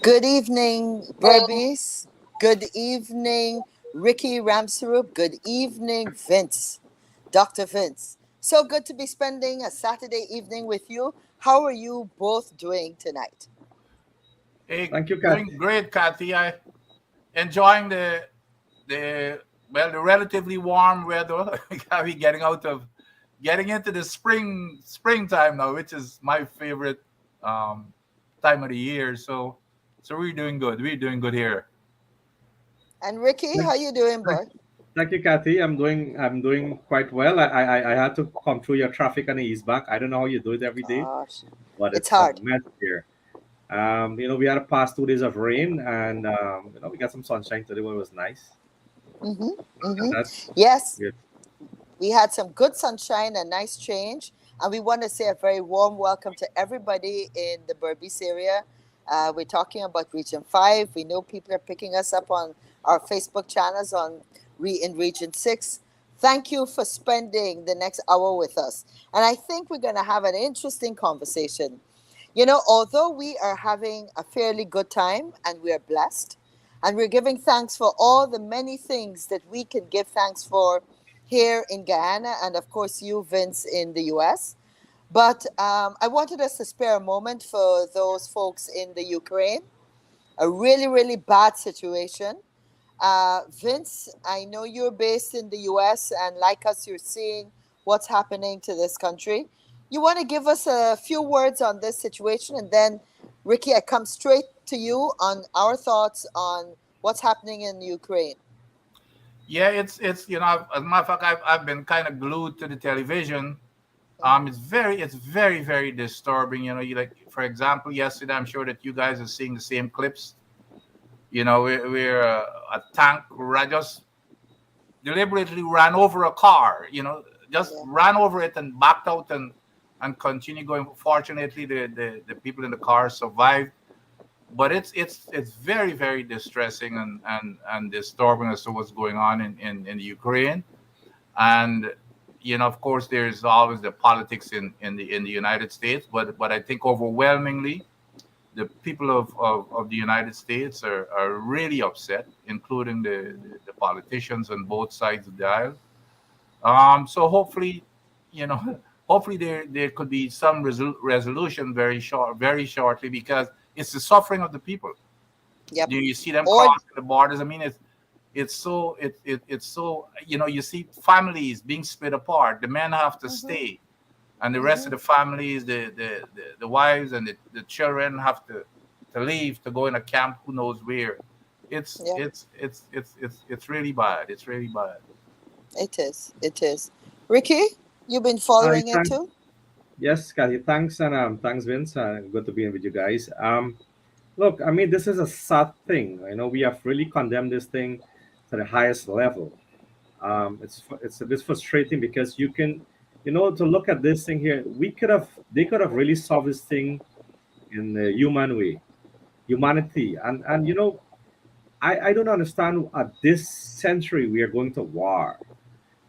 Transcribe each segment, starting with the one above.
Good evening, Berbice. Good evening, Ricky Ramsarup. Good evening, Vince, Dr. Vince. So good to be spending a Saturday evening with you. How are you both doing tonight? Hey, Thank you, Kat. doing great, Kathy. I enjoying the the relatively warm weather. We getting into the springtime now, which is my favorite um, time of the year. So we're doing good. We're doing good here. And Ricky, Thank, how you doing, thank, boy? thank you, Kathy. I'm doing quite well. I had to come through your traffic and ease back. I don't know how you do it every day, Gosh, but it's it's a hard. mess here. We had a past 2 days of rain, and we got some sunshine today, but it was nice. Mm-hmm. And Mm-hmm. that, Yes, yeah. we had some good sunshine, a nice change, and we want to say a very warm welcome to everybody in the Berbice area. We're talking about Region 5. We know people are picking us up on our Facebook channels in Region 6. Thank you for spending the next hour with us. And I think we're going to have an interesting conversation. You know, although we are having a fairly good time and we are blessed, and we're giving thanks for all the many things that we can give thanks for here in Guyana, and of course, you, Vince, in the US. But I wanted us to spare a moment for those folks in the Ukraine, a really, really bad situation. Vince, I know you're based in the US, and like us, you're seeing what's happening to this country. You want to give us a few words on this situation, and then, Ricky, I come straight to you on our thoughts on what's happening in Ukraine. Yeah, it's as a matter of fact, I've been kind of glued to the television. It's very disturbing. You like, for example, yesterday, I'm sure that you guys are seeing the same clips. We're a tank just deliberately ran over a car. Just Yeah. ran over it and backed out and continue going. Fortunately, the people in the car survived, but it's very distressing and disturbing as to what's going on in the Ukraine. And of course, there's always the politics in the United States, but I think overwhelmingly the people of the United States are really upset, including the politicians on both sides of the aisle. So hopefully, you know, hopefully there could be some resolution very shortly, because it's the suffering of the people. Yep. You see them Or crossing the borders. I mean, it's so, you see families being split apart. The men have to mhm, stay, and the rest of mhm. the families, the wives and the children have to leave to go in a camp who knows where. Yep. It's really bad. It's really bad. It is. It is. Ricky, you've been Hi, following it thanks. too? Yes, Kathy. Thanks, and thanks, Vince. Good to be in with you guys. Look, I mean, this is a sad thing. I know we have really condemned this thing to the highest level. It's a bit frustrating because to look at this thing here, they could have really solved this thing in the human way, humanity, and I don't understand at this century we are going to war,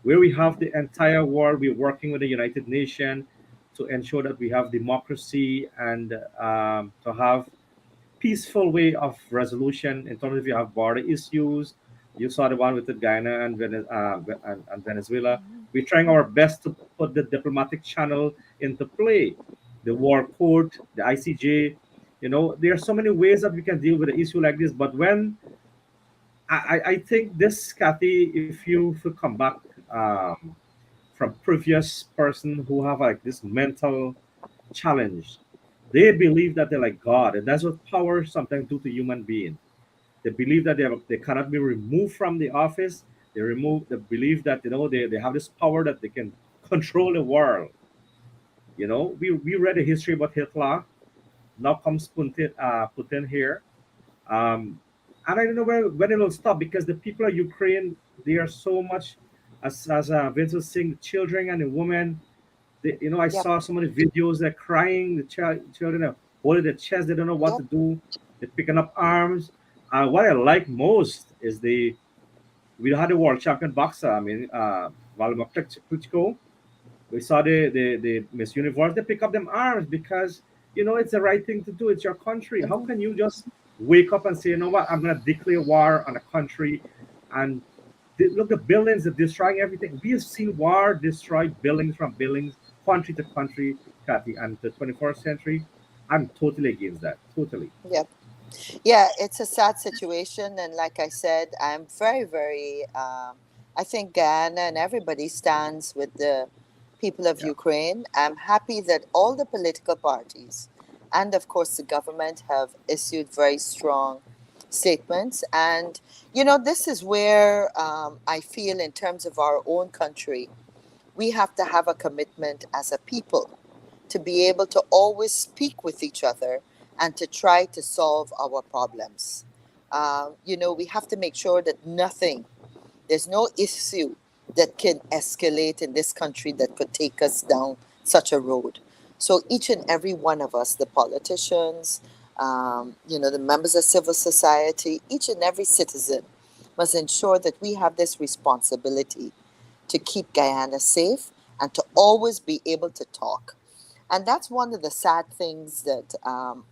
where we have the entire world, we're working with the United Nations to ensure that we have democracy and to have peaceful way of resolution in terms of if you have border issues. You saw the one with the Guyana and, and Venezuela. We're trying our best to put the diplomatic channel into play, the war court, the ICJ. There are so many ways that we can deal with an issue like this. But when I think this, Kathy, if you come back from previous person who have like this mental challenge, they believe that they're like God, and that's what power sometimes do to human being. They believe that they cannot be removed from the office. They believe that they have this power that they can control the world. We read a history about Hitler. Now comes Putin here. Um, and I don't know when it will stop because the people of Ukraine, they are so much, as Vince was saying, the children and the women. I Yep. saw so many videos. They're crying. The children are holding their chest. They don't know what Yep. to do. They're picking up arms. What I like most is we had a world champion boxer. I mean, Vladimir Klitschko. We saw the Miss Universe. They pick up them arms because it's the right thing to do. It's your country. How Mhm. can you just wake up and say, you know what, I'm going to declare war on a country. And look, the buildings are destroying everything. We have seen war destroy buildings from buildings, country to country, Kathy. And the 21st century, I'm totally against that. Totally. Yep. Yeah, it's a sad situation, and like I said, I'm very, very. I think Guyana and everybody stands with the people of Yeah. Ukraine. I'm happy that all the political parties, and of course the government, have issued very strong statements. And this is where I feel, in terms of our own country, we have to have a commitment as a people to be able to always speak with each other and to try to solve our problems. We have to make sure that there's no issue that can escalate in this country that could take us down such a road. So each and every one of us, the politicians, the members of civil society, each and every citizen must ensure that we have this responsibility to keep Guyana safe and to always be able to talk. And that's one of the sad things that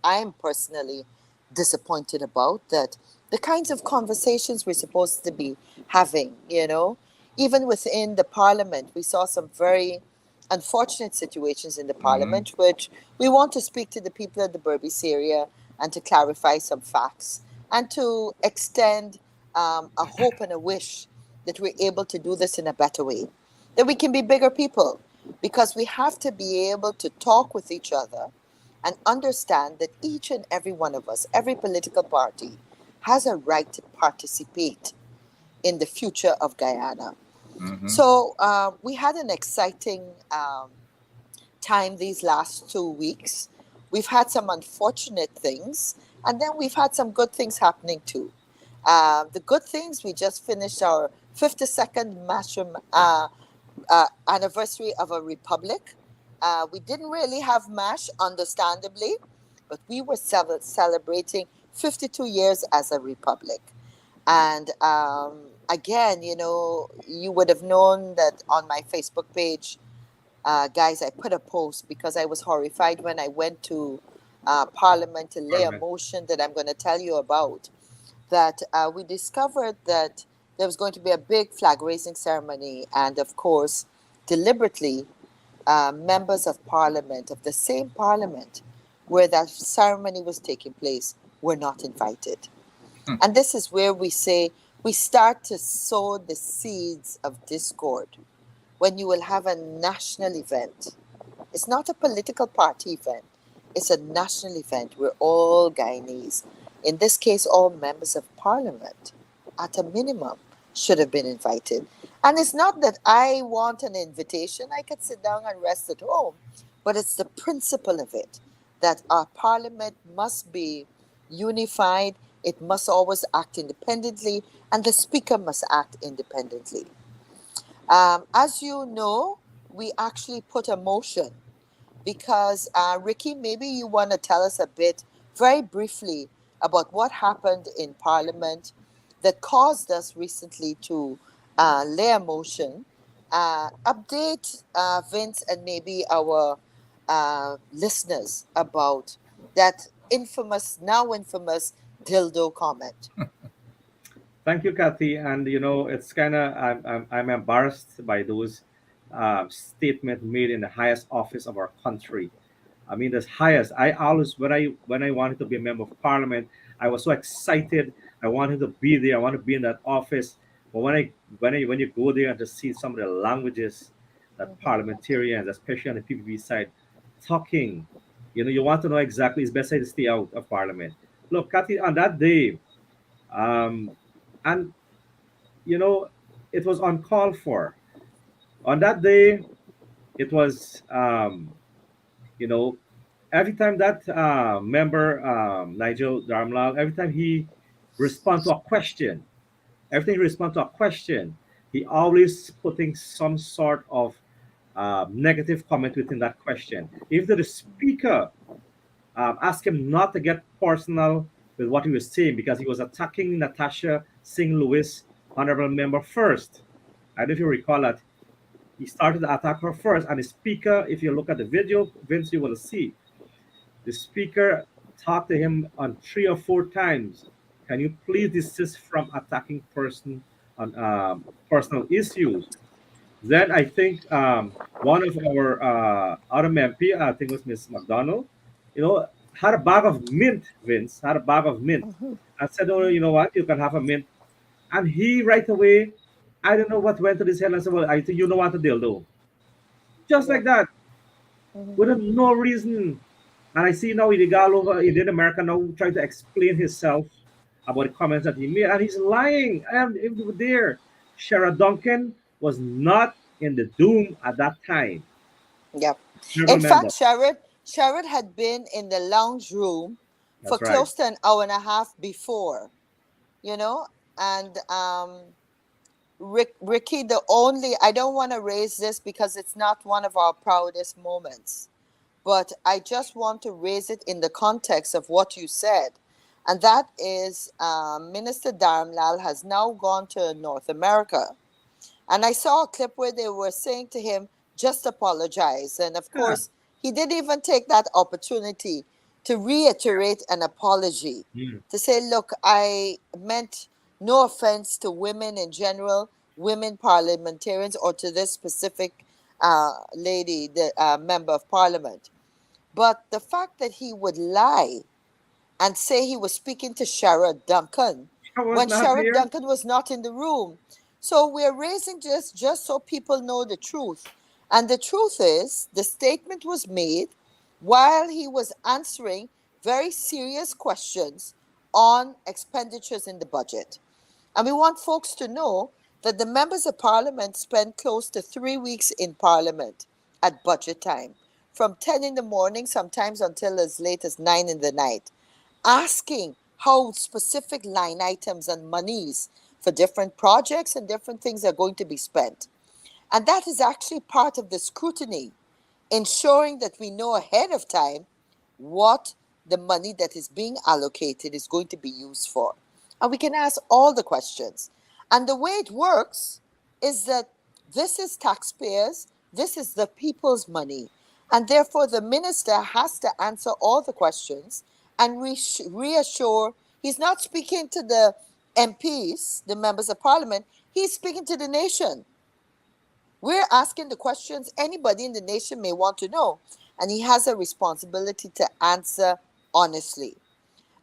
I'm personally disappointed about, that the kinds of conversations we're supposed to be having, even within the parliament, we saw some very unfortunate situations in the Hmm. parliament, which we want to speak to the people of the Berbice area and to clarify some facts and to extend a hope and a wish that we're able to do this in a better way, that we can be bigger people, because we have to be able to talk with each other and understand that each and every one of us, every political party, has a right to participate in the future of Guyana. Hmm. So we had an exciting time these last 2 weeks. We've had some unfortunate things, and then we've had some good things happening too. The good things, we just finished our 52nd anniversary of a republic. We didn't really have MASH, understandably, but we were celebrating 52 years as a republic. And again, you would have known that on my Facebook page, guys, I put a post because I was horrified when I went to Parliament to lay a Parliament. motion that I'm going to tell you about. That we discovered that there was going to be a big flag raising ceremony, and of course, deliberately, members of Parliament, of the same Parliament where that ceremony was taking place, were not invited. And this is where we say we start to sow the seeds of discord when you will have a national event. It's not a political party event, it's a national event where all Guyanese, in this case, all members of parliament, at a minimum, should have been invited. And it's not that I want an invitation, I could sit down and rest at home, but it's the principle of it, that our parliament must be unified, it must always act independently, and the speaker must act independently. As you know, we actually put a motion because, Ricky, maybe you want to tell us a bit, very briefly, about what happened in Parliament that caused us recently to lay a motion. Update Vince and maybe our listeners about that infamous, now infamous dildo comment. Thank you, Kathy. And it's kind of I'm embarrassed by those statements made in the highest office of our country. I mean, the highest. I always, when I wanted to be a member of parliament, I was so excited. I wanted to be there. I want to be in that office. But when you go there and to see some of the languages that Mhm. parliamentarians, especially on the PPP side, talking, you want to know exactly. It's better to stay out of parliament. Look, Kathy, on that day, um, and you know, it was uncalled for. On that day, it was, you know, every time that member, Nigel Darmlal, every time he respond to a question, every time he respond to a question, he always putting some sort of negative comment within that question. If the speaker asked him not to get personal with what he was saying because he was attacking Natasha Singh Lewis, honorable member first. I don't know if you recall that he started to attack her first, and the speaker, if you look at the video, Vince, you will see the speaker talked to him on 3 or 4 times. Can you please desist from attacking person on personal issues? Then I think one of our other MP, I think it was Miss McDonald, had a bag of mint, Vince, had a bag of mint. Mhm. I said, oh, you know what, you can have a mint. And he right away, I don't know what went to his head. I said, well, I think you know what the deal do. Just Yeah. like that, Mhm. with no reason. And I see now Illegal over Indian America now trying to explain himself about the comments that he made. And he's lying. And if you were there, Shara Duncan was not in the Doom at that time. Yeah. Honorable In member. fact, Sherrod had been in the lounge room for That's right. close to an hour and a half before, you know, and Ricky, I don't want to raise this because it's not one of our proudest moments, but I just want to raise it in the context of what you said. And that is Minister Dharamlal has now gone to North America. And I saw a clip where they were saying to him, just apologize. And of Yeah. course, he didn't even take that opportunity to reiterate an apology, Mm, to say, look, I meant no offense to women in general, women parliamentarians, or to this specific lady, the member of parliament. But the fact that he would lie and say he was speaking to Sherrod Duncan I was when not Sherrod there. Duncan was not in the room. So we're raising just so people know the truth. And the truth is, the statement was made while he was answering very serious questions on expenditures in the budget. And we want folks to know that the members of parliament spend close to 3 weeks in parliament at budget time, from 10 in the morning, sometimes until as late as 9 in the night, asking how specific line items and monies for different projects and different things are going to be spent. And that is actually part of the scrutiny, ensuring that we know ahead of time what the money that is being allocated is going to be used for. And we can ask all the questions. And the way it works is that this is taxpayers, this is the people's money. And therefore, the minister has to answer all the questions and reassure he's not speaking to the MPs, the members of parliament, he's speaking to the nation. We're asking the questions anybody in the nation may want to know, and he has a responsibility to answer honestly.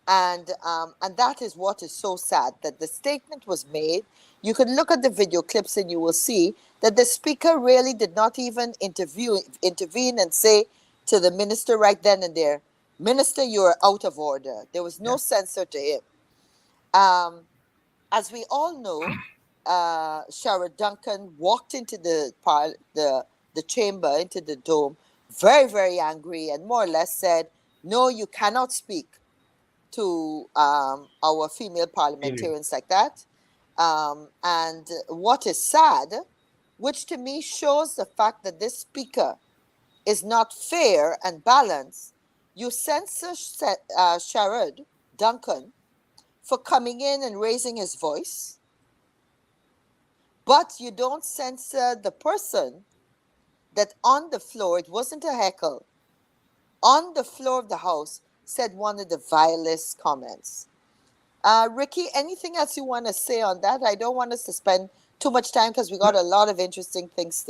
And that is what is so sad, that the statement was made. You can look at the video clips and you will see that the speaker really did not even intervene and say to the minister right then and there, Minister, you are out of order. There was no Yeah. censor to him. Um, as we all know, Sherrod Duncan walked into the chamber, into the dome, very, very angry, and more or less said, no, you cannot speak to our female Amy. parliamentarians like that. And what is sad, which to me shows the fact that this speaker is not fair and balanced, you censor Sherrod Duncan for coming in and raising his voice, but you don't censor the person that on the floor, it wasn't a heckle, on the floor of the House said one of the vilest comments. Ricky, anything else you want to say on that? I don't want us to spend too much time because we got a lot of interesting things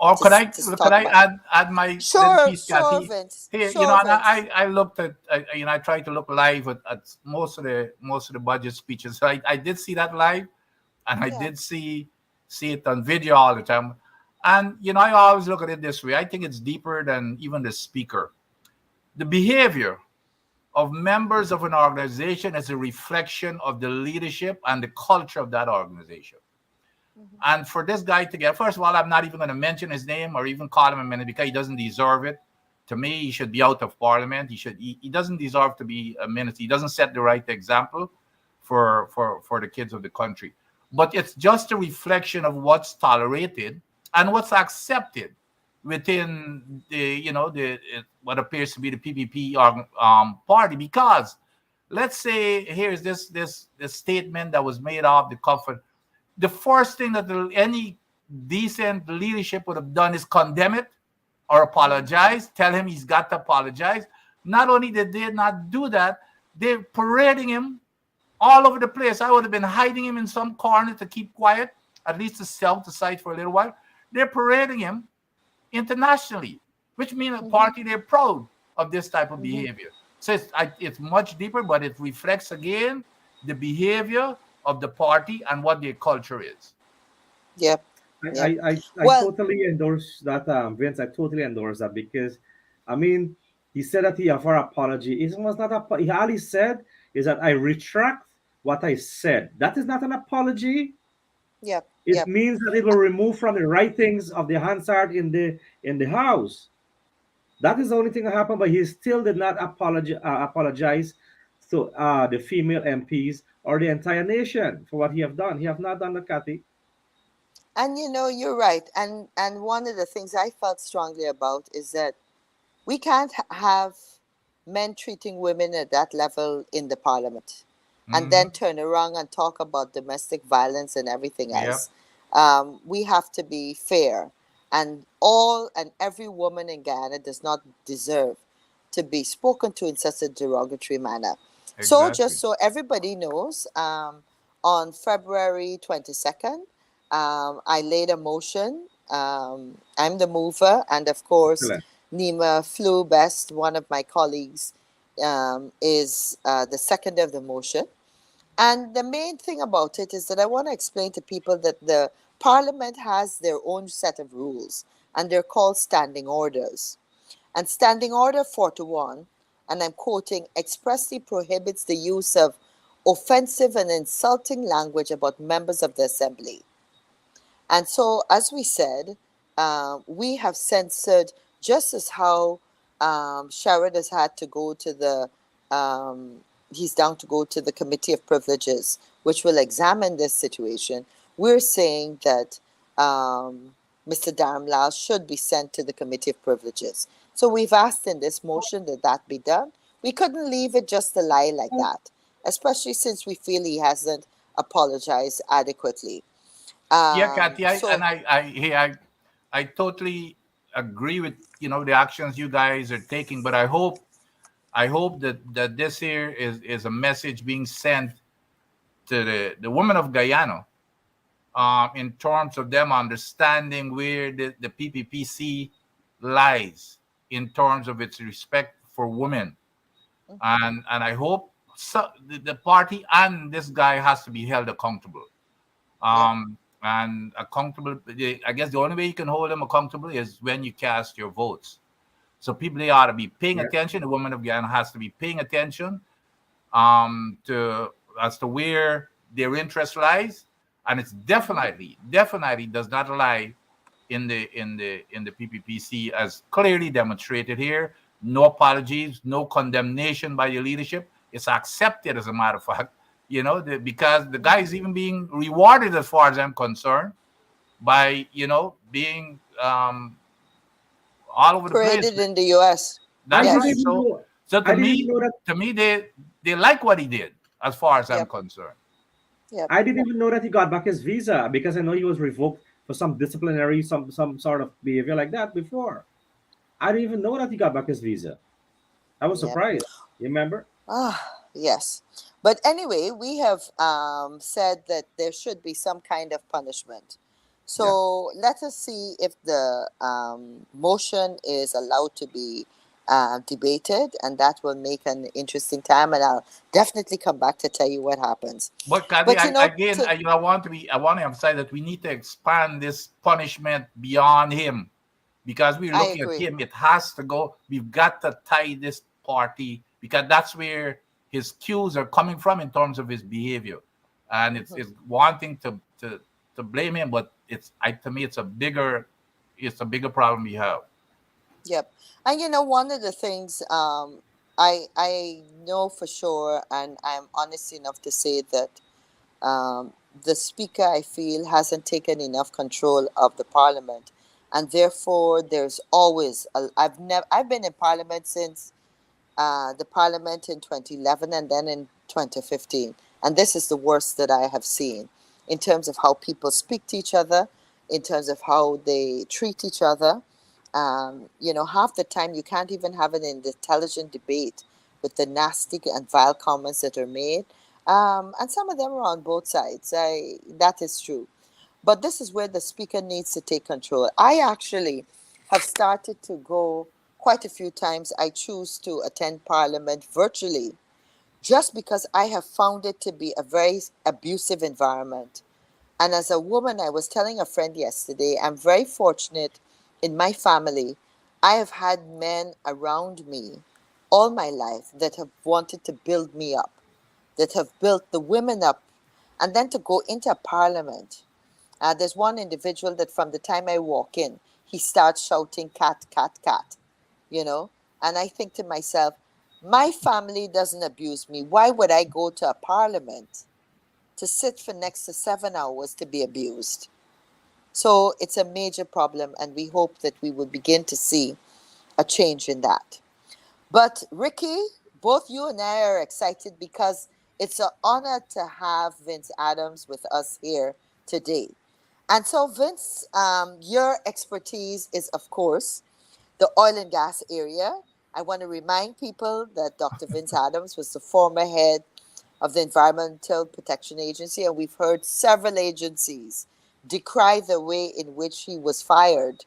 Or to could talk I about. add my little Sure, piece, sure, Kathy? Vince. Here, Sure, and Vince. I looked at, I tried to look live at most of the budget speeches. So I did see that live, and I Yeah. did see it on video all the time. And I always look at it this way. I think it's deeper than even the speaker. The behavior of members of an organization is a reflection of the leadership and the culture of that organization. Mhm. And for this guy to get, first of all, I'm not even going to mention his name or even call him a minute because he doesn't deserve it. To me, he should be out of parliament. He doesn't deserve to be a minister. He doesn't set the right example for the kids of the country. But it's just a reflection of what's tolerated and what's accepted within the what appears to be the PPP party. Because let's say here's this statement that was made off the cuff. The first thing that any decent leadership would have done is condemn it or Mhm. apologize, tell him he's got to apologize. Not only did they not do that, they're parading him all over the place. I would have been hiding him in some corner to keep quiet, at least to sell the site for a little while. They're parading him internationally, which means a party, they're proud of this type of behavior. So it's much deeper, but it reflects again the behavior of the party and what their culture is. Yep. I Well, totally endorse that, Vince. I totally endorse that because, I mean, he said that he offered apology. It was not all he said is that I retract what I said. That is not an apology. yep. It Yep. means that it will remove from the writings of the Hansard in the house. That is the only thing that happened. But he still did not apologize to the female MPs or the entire nation for what he have done. He have not done that, Kathy. And you're right. And one of the things I felt strongly about is that we can't have men treating women at that level in the parliament and then turn around and talk about domestic violence and everything Yep. else. We have to be fair, and every woman in Guyana does not deserve to be spoken to in such a derogatory manner. So Exactly. just so everybody knows, on February 22nd, I laid a motion. I'm the mover, and of course, Excellent. Nima flew best, one of my colleagues, is the second of the motion. And the main thing about it is that I want to explain to people that the parliament has their own set of rules, and they're called standing orders. And Standing Order 41, and I'm quoting, expressly prohibits the use of offensive and insulting language about members of the assembly. And so, as we said, we have censored, just as how Sherrod has had to go to he's down to go to the Committee of Privileges, which will examine this situation. We're saying that Mr. Dharamlal should be sent to the Committee of Privileges. So we've asked in this motion that that be done. We couldn't leave it just a lie like that, especially since we feel he hasn't apologized adequately. Yeah, Kathy, So I totally agree with the actions you guys are taking, but I hope that this here is a message being sent to the women of Guyana, in terms of them understanding where the PPPC lies in terms of its respect for women, and I hope the party and this guy has to be held accountable. And accountable, I guess the only way you can hold them accountable is when you cast your votes. So people, they ought to be paying attention. The woman of Guyana has to be paying attention to as to where their interest lies, and it's definitely does not lie in the PPPC as clearly demonstrated here. No apologies, no condemnation by the leadership. It's accepted, as a matter of fact. Because the guy is even being rewarded, as far as I'm concerned, by being all over the place. paraded in the U.S. That's Yes. right. So I didn't even know that. to me, they like what he did, as far as I'm Yep. concerned. Yep. I didn't even know that he got back his visa because I know he was revoked for some disciplinary, some sort of behavior like that before. I didn't even know that he got back his visa. I was Yep. surprised. You remember? Yes. But anyway, we have said that there should be some kind of punishment. So let us see if the motion is allowed to be debated, and that will make an interesting time. And I'll definitely come back to tell you what happens. But Kathy, But I want to emphasize that we need to expand this punishment beyond him, because we're I looking at agree. him. It has to go. We've got to tie this party, because that's where his cues are coming from in terms of his behavior, and it's wanting to blame him, but to me it's a bigger problem we have. Yep. And one of the things I know for sure, and I'm honest enough to say that the speaker, I feel, hasn't taken enough control of the parliament, and therefore there's always I've been in parliament since the parliament in 2011 and then in 2015, and this is the worst that I have seen in terms of how people speak to each other, in terms of how they treat each other. Half the time you can't even have an intelligent debate with the nasty and vile comments that are made. And some of them are on both sides. That is true. But this is where the speaker needs to take control. I actually have started to go quite a few times. I choose to attend Parliament virtually just because I have found it to be a very abusive environment. And as a woman, I was telling a friend yesterday, I'm very fortunate in my family. I have had men around me all my life that have wanted to build me up, that have built the women up, and then to go into Parliament. There's one individual that from the time I walk in, he starts shouting, cat, cat, cat, you know? And I think to myself, my family doesn't abuse me. Why would I go to a Parliament to sit for next to 7 hours to be abused? So it's a major problem, and we hope that we will begin to see a change in that. But Ricky, both you and I are excited because it's an honor to have Vince Adams with us here today. And so, Vince, your expertise is, of course, the oil and gas area. I want to remind people that Dr. Vince Adams was the former head of the Environmental Protection Agency, and we've heard several agencies decry the way in which he was fired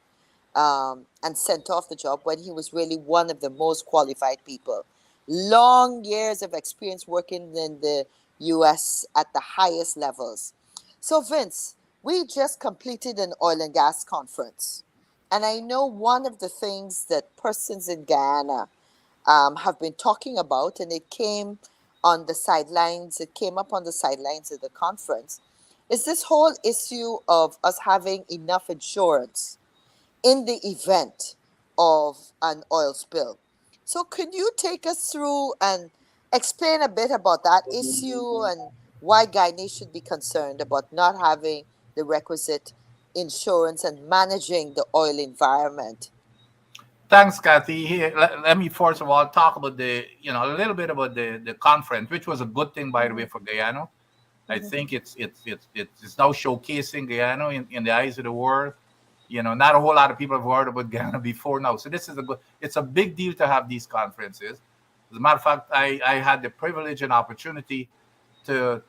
and sent off the job when he was really one of the most qualified people. Long years of experience working in the US at the highest levels. So, Vince, we just completed an oil and gas conference. And I know one of the things that persons in Guyana have been talking about, and it came on the sidelines, it came up on the sidelines of the conference, is this whole issue of us having enough insurance in the event of an oil spill. So could you take us through and explain a bit about that issue and why Guyanese should be concerned about not having the requisite insurance and managing the oil environment? Thanks, Kathy. Here, let me first of all talk about a little bit about the conference, which was a good thing, by the way, for Guyana. I Mm-hmm. think it's now showcasing Guyana in the eyes of the world. Not a whole lot of people have heard about Guyana before now, so this is it's a big deal to have these conferences. As a matter of fact, I had the privilege and opportunity to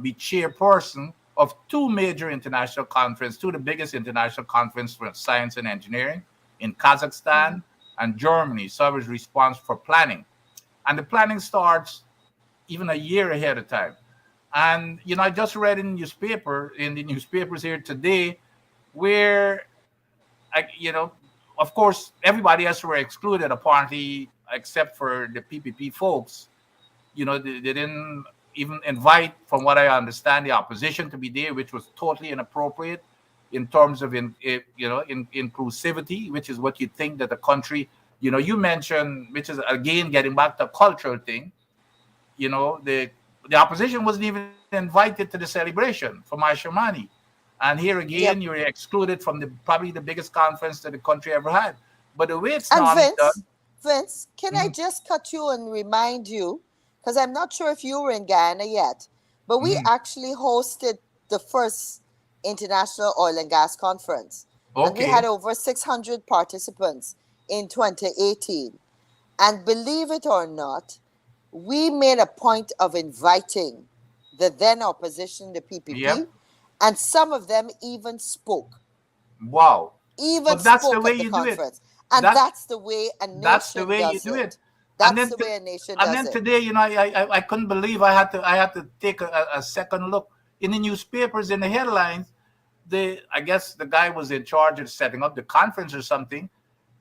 be chairperson of two major international conferences, two of the biggest international conferences for science and engineering in Mm-hmm. Kazakhstan and Germany. So I was responsible for planning. And the planning starts even a year ahead of time. And I just read in the newspapers here today, where of course, everybody else were excluded apparently, except for the PPP folks. They didn't even invite, from what I understand, the opposition to be there, which was totally inappropriate in terms of in inclusivity, which is what you think that the country. You mentioned, which is again getting back to a cultural thing. The opposition wasn't even invited to the celebration for Marshamani. And here again, Yep. you're excluded from probably the biggest conference that the country ever had. But the way it's And normally done. Vince, can I Mhm, just cut you and remind you, because I'm not sure if you were in Guyana yet, but we mhm. actually hosted the first International Oil and Gas Conference, and we had Okay. over 600 participants in 2018. And believe it or not, we made a point of inviting the then opposition, the PPP, Yep. and some of them Wow. even But that's the spoke way at the you do it. conference. And That that's the way a that's the nation way you does do it. it. And That's then the to, way a nation and does then it. today, I couldn't believe I had to take a second look in the newspapers in the headlines. I guess the guy was in charge of setting up the conference or something.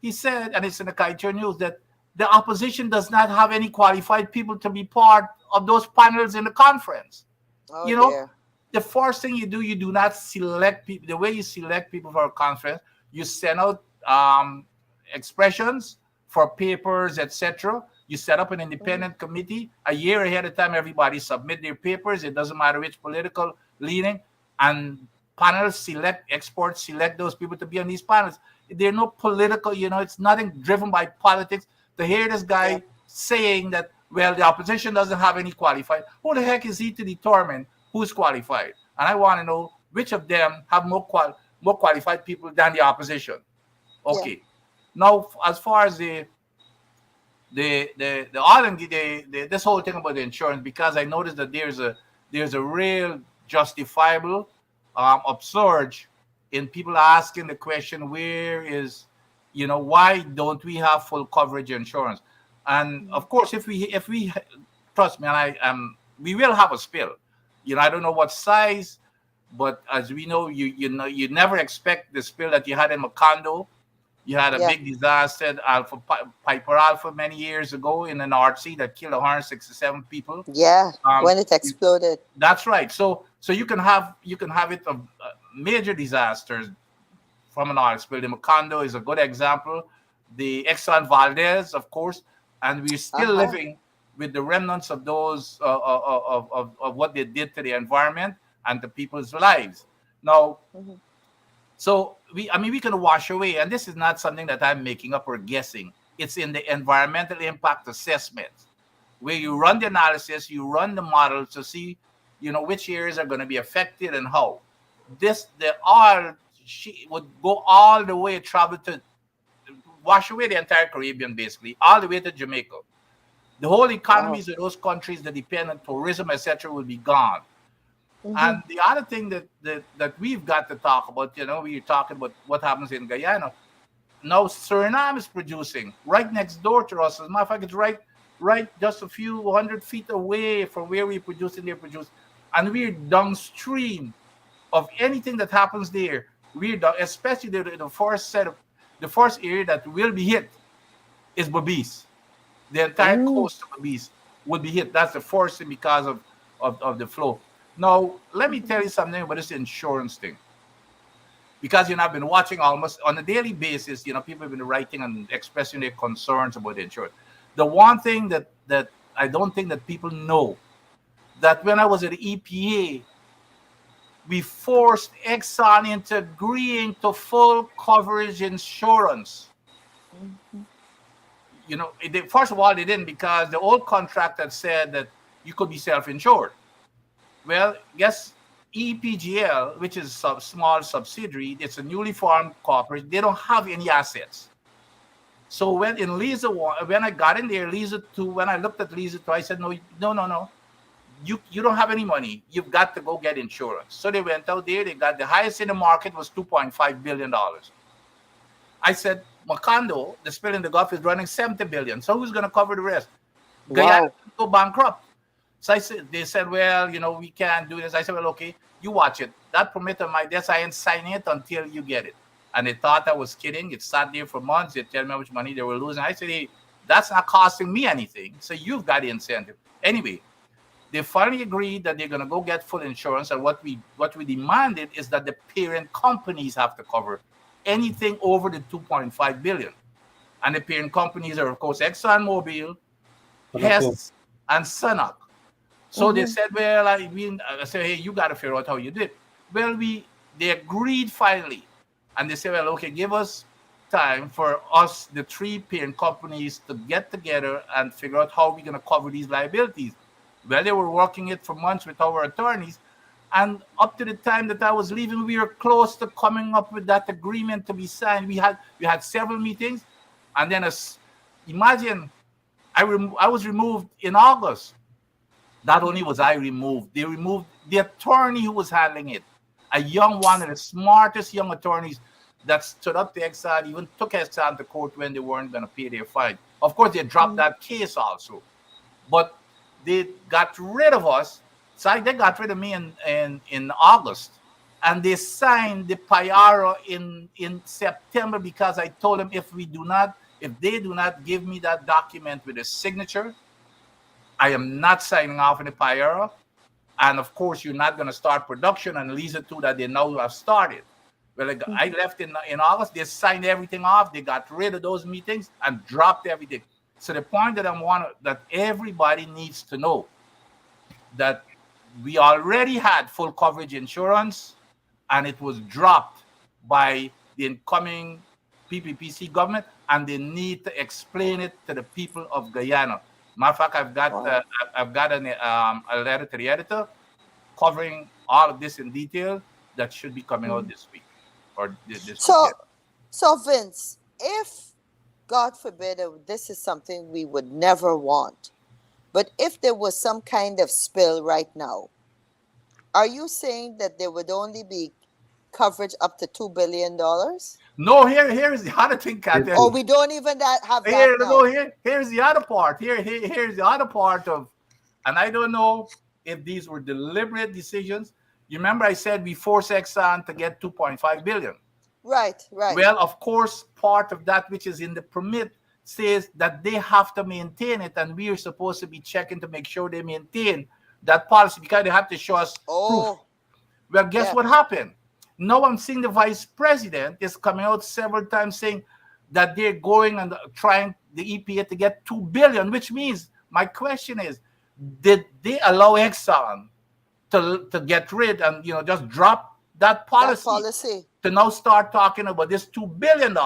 He said, and it's in the Kaiser News, that the opposition does not have any qualified people to be part of those panels in the conference. Oh You know, dear. the first thing you do not select people. The way you select people for a conference, you send out expressions for papers, etc. You set up an Mhm. independent committee a year ahead of time. Everybody submit their papers. It doesn't matter which political leaning, and panels select, experts select those people to be on these panels. They're no political. It's nothing driven by politics. To hear this Yep. guy saying that, well, the opposition doesn't have any qualified. Who the heck is he to determine who's qualified? And I want to know which of them have more qualified people than the opposition. Yeah. Okay. Now, as far as the oil and this whole thing about the insurance, because I noticed that there's a real justifiable upsurge in people asking the question, where is, why don't we have full coverage insurance? And of course, if we trust me, and we will have a spill. I don't know what size, but as we know, you never expect the spill that you had in Macondo. You had a Yeah. big disaster at Piper Alpha many years ago in the North Sea that killed 167 people. Yeah. Um, When it exploded. that's right. So you can have it of major disasters from an oil spill. The Macondo is a good example. The Exxon Valdez, of course, and we're still Uh-huh. living with the remnants of those of what they did to the environment and the people's lives. Now, Mhm. so we can wash away, and this is not something that I'm making up or guessing. It's in the environmental impact assessment, where you run the analysis, you run the model to see, which areas are going to be affected and how. The oil would go all the way, travel to wash away the entire Caribbean, basically, all the way to Jamaica. The whole Wow. economies of those countries that depend on tourism, etc., will be gone. Mm-hmm. And the other thing that we've got to talk about, we're talking about what happens in Guyana. Now Suriname is producing right next door to us. As a matter of fact, it's right just a few 100 feet away from where we're producing, they produce. And we're downstream of anything that happens there. We're down, especially the first area that will be hit is Belize. The entire Mm. coast of Belize would be hit. That's the first thing because of the flow. Now, let me tell you something about this insurance thing. Because I've been watching almost on a daily basis, people have been writing and expressing their concerns about the insurance. The one thing that I don't think that people know, that when I was at the EPA, we forced Exxon into agreeing to full coverage insurance. Mhm. First of all, they didn't, because the old contract had said that you could be self-insured. Well, guess EPGL, which is a small subsidiary, it's a newly formed corporation. They don't have any assets. So when I got in there, Lisa 2, when I looked at Lisa 2, I said, no, no, no, no. You don't have any money. You've got to go get insurance. So they went out there. They got the highest in the market was $2.5 billion. I said, Macondo, the spill in the Gulf, is running $70 billion. So who's going to cover the rest? Guyana Wow. go bankrupt. So they said, well, we can't do this. I said, well, okay, you watch it. That permit on my desk, I ain't signing it until you get it. And they thought I was kidding. It sat there for months. They tell me how much money they were losing. I said, hey, that's not costing me anything. So you've got the incentive. Anyway, they finally agreed that they're going to go get full insurance. And what we demanded is that the parent companies have to cover anything over the 2.5 billion. And the parent companies are, of course, ExxonMobil, Wonderful. Hess, and Sunak. So they Mm-hmm. said, well, I said, hey, you got to figure out how you did. Well, they agreed finally. And they said, well, okay, give us time for us, the three parent companies, to get together and figure out how we're going to cover these liabilities. Well, they were working it for months with our attorneys. And up to the time that I was leaving, we were close to coming up with that agreement to be signed. We had several meetings. And then, imagine, I was removed in August. Not only was I removed, they removed the attorney who was handling it. A young one of the smartest young attorneys that stood up to Exxon, even took Exxon to court when they weren't going to pay their fine. Of course, they dropped that case also. But they got rid of us. So they got rid of me in August. And they signed the PIARA in September, because I told them if they do not give me that document with a signature, I am not signing off on the PIARA. And of course, you're not going to start production, and Lisa too, that they now have started. Well, I left in August. They signed everything off. They got rid of those meetings and dropped everything. So the point that everybody needs to know, that we already had full coverage insurance, and it was dropped by the incoming PPPC government, and they need to explain it to the people of Guyana. Matter of fact, Wow. I've got a letter to the editor covering all of this in detail that should be coming out Mhm. this week or this So, weekend. so Vince, if God forbid, this is something we would never want. But if there was some kind of spill right now, are you saying that there would only be coverage up to $2 billion? No, here's the other thing, Kathy. Or we don't even have that Here, no, now? here's the other part. Here's the other part of, and I don't know if these were deliberate decisions. You remember I said we forced Exxon to get 2.5 billion. Right, right. Well, of course, part of that which is in the permit says that they have to maintain it, and we are supposed to be checking to make sure they maintain that policy because they have to show us proof. Oh, Well, guess yeah. what happened? Now I'm seeing the vice president is coming out several times saying that they're going and trying the EPA to get 2 billion, which means my question is, did they allow Exxon to get rid and just drop that That policy policy. to now start talking about this $2 billion?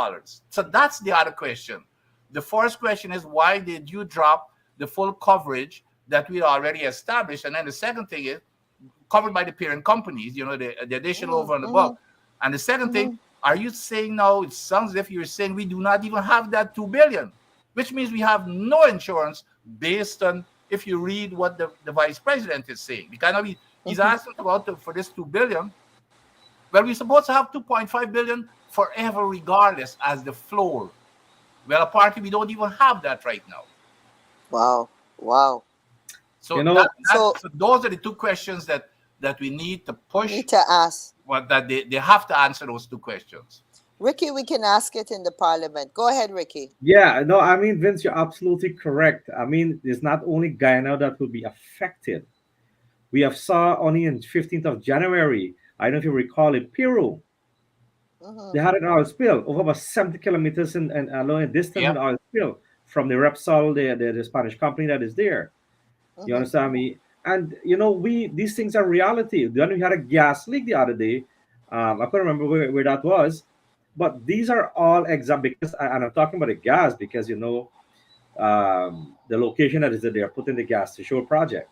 So that's the other question. The first question is, why did you drop the full coverage that we already established? And then the second thing is, covered by the parent companies, the additional over and above. And the second thing, are you saying now, it sounds as if you're saying we do not even have that 2 billion, which means we have no insurance based on, if you read what the vice president is saying, because now he's asking about for this 2 billion. Well, we're supposed to have 2.5 billion forever regardless as the floor. Well, apparently we don't even have that right now. Wow, wow. So, So those are the two questions that we need to push. need to ask. Well, that they have to answer those two questions. Ricky, we can ask it in the parliament. Go ahead, Ricky. Yeah, no, I mean, Vince, you're absolutely correct. I mean, it's not only Guyana that will be affected. We have saw only on 15th of January, I don't know if you recall it, Peru. They had an oil spill over about 70 kilometers in long distance, an oil spill from the Repsol, the Spanish company that is there. You understand me? And these things are reality. Then we had a gas leak the other day. I couldn't remember where that was, but these are all because, and I'm talking about the gas because the location that is there, they're putting the gas to shore project.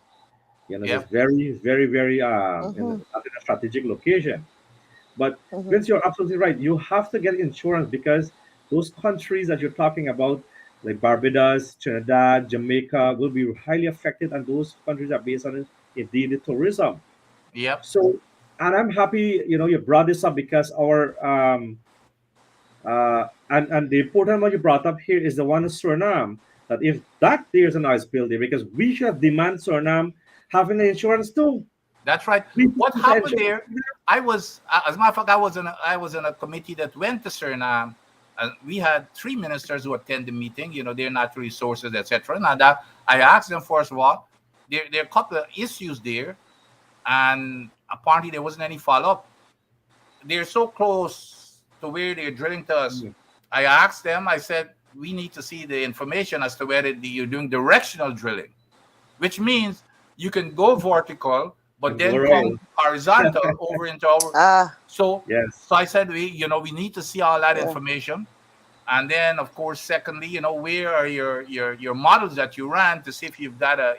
It's very, very, very in a strategic location. But Vince, you're absolutely right. You have to get insurance because those countries that you're talking about, like Barbados, Trinidad, Jamaica, will be highly affected, and those countries are based on indeed the tourism. Yep. So, and I'm happy, you brought this up because our and the important one you brought up here is the one in Suriname. That if there's an oil spill there, because we should demand Suriname having the insurance too. That's right. What happened there? I was, as a matter of fact, I was in a committee that went to Suriname, and we had 3 ministers who attended the meeting. Their natural resources, etc. Now that I asked them, first of all, there are a couple of issues there, and apparently there wasn't any follow-up. They're so close to where they're drilling to us. I asked them. I said, we need to see the information as to whether you're doing directional drilling, which means you can go vertical, but then come horizontal over into our. So I said, we need to see all that information, and then of course, secondly, where are your models that you ran to see if you've got a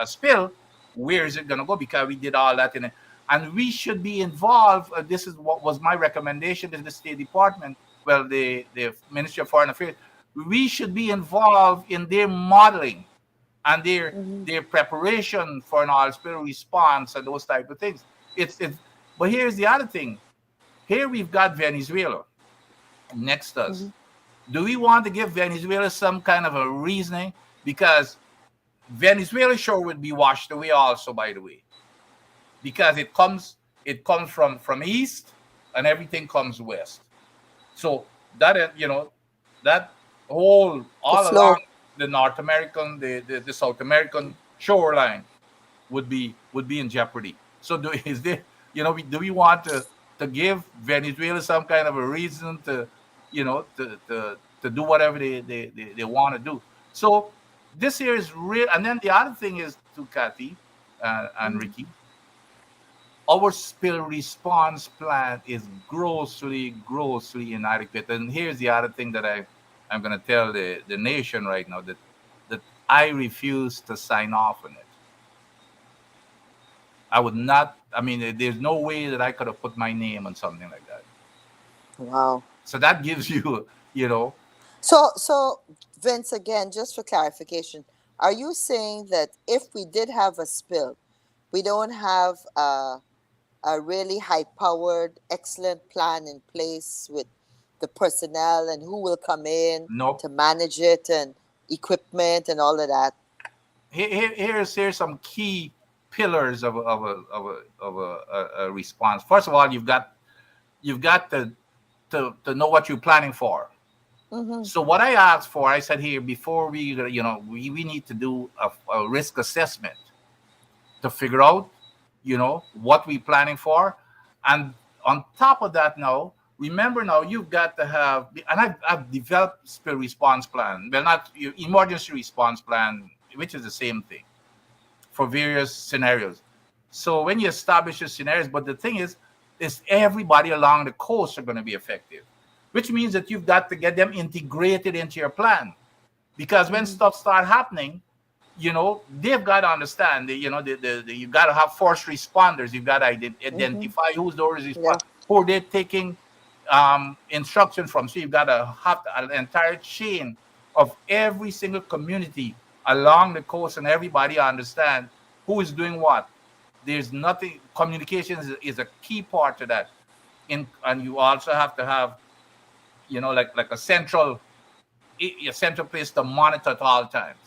spill, where is it going to go? Because we did all that in it, and we should be involved. This is what was my recommendation to the State Department. Well, the Ministry of Foreign Affairs. We should be involved in their modeling and their preparation for an oil spill response and those type of things. But here's the other thing. Here we've got Venezuela next to us. Do we want to give Venezuela some kind of a reasoning? Because Venezuela sure would be washed away also, by the way. Because it comes from east and everything comes west. So that that all along the North American, the South American shoreline would be in jeopardy. So do we want to give Venezuela some kind of a reason to do whatever they want to do? So this here is real. And then the other thing is, to Kathy and Ricky, our spill response plan is grossly inadequate. And here's the other thing that I'm going to tell the nation right now, that I refuse to sign off on it. I would not. I mean, there's no way that I could have put my name on something like that. Wow. So that gives you, you know, So, Vince, again, just for clarification, are you saying that if we did have a spill, we don't have a really high-powered, excellent plan in place with the personnel and who will come in no. to manage it and equipment and all of that? Here's some key pillars of a response. First of all, you've got to know what you're planning for. Mm-hmm. So what I asked for, I said here before we need to do a risk assessment to figure out what we're planning for, and on top of that, now remember, now you've got to have, and I've developed spill response plan, well, not emergency response plan, which is the same thing for various scenarios. So when you establish the scenarios, but the thing is everybody along the coast are going to be effective, which means that you've got to get them integrated into your plan, because when Mm-hmm. stuff start happening, they've got to understand that, you've got to have force responders. You've got to Mm-hmm. identify who's those Yeah. responders, who they're taking instruction from. So you've got to have an entire chain of every single community along the coast, and everybody understand who is doing what. There's nothing. Communication is a key part to that. And you also have to have, like a central place to monitor at all times.